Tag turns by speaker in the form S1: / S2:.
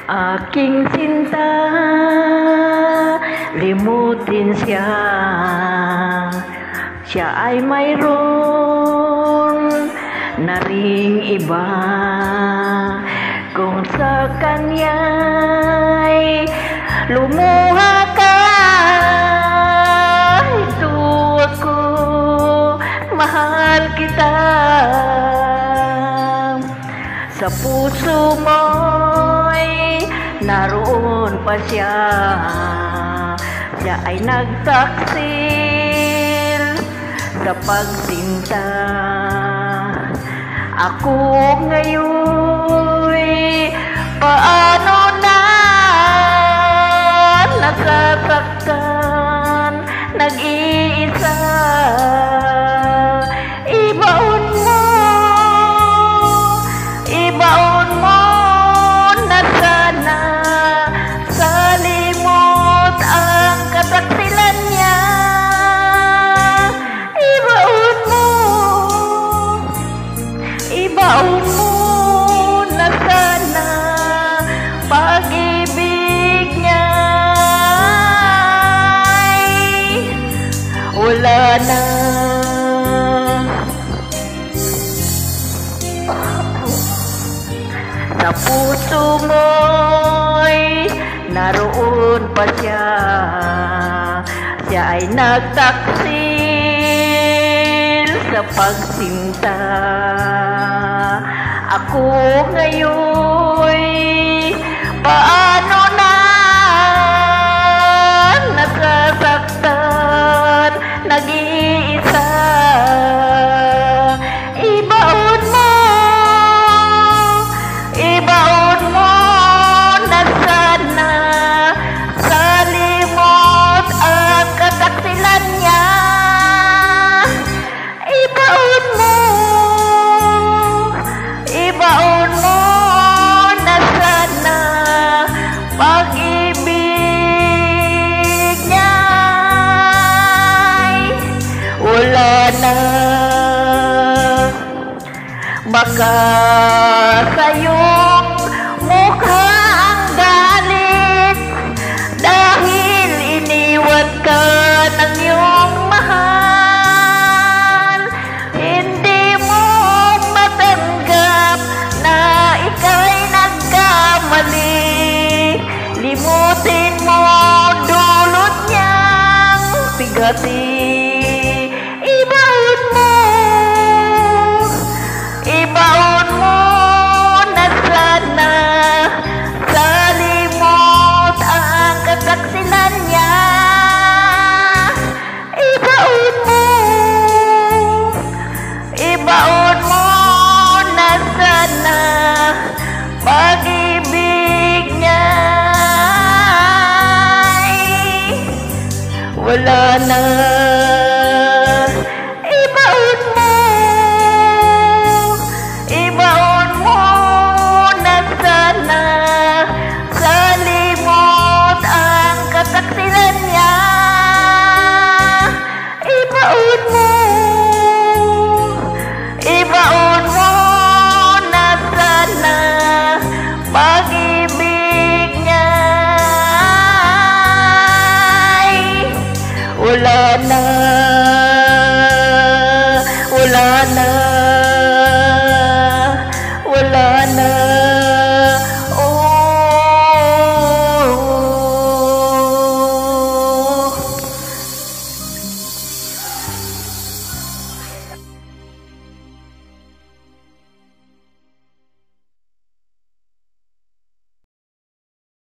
S1: Aking sinta, limutin siya. Siya ay mayroon na ring iba. Kung sa kanya'y lumuha ka, ito ako, mahal kita. Sa puso mo'y naroon pa siya. Siya ay nagtaksil sa pagsinta. Ako ngayon paano na nasasaktan, nag-iisa. Ibaon mo na sana sa limot ang kataksilan niya. Ibaon mo na sana pag-ibig niya ay wala na. Sa puso mo'y naroon pa siya. Siya ay nagtaksil sa pagsinta. Ako ngayon paano na nasasaktan, nag-iisa. Ibaon mo na sana sa limot ang kataksilan niya. Ibaon mo na sana pag-ibig niya ay wala na. Baka sa'yong mukha ang galit dahil iniwan ka ng iyong mahal. Hindi mo matanggap na ika'y nagkamali. Limutin mo dulot niyang bigati. Ibaon mo na sana sa limot ang kataksilan niya. Ibaon mo na sana pag-ibig niya ay wala na. Ibaon mo na sana sa limot ang kataksilan niya. Ibaon mo na sana pag-ibig niya ay wala na.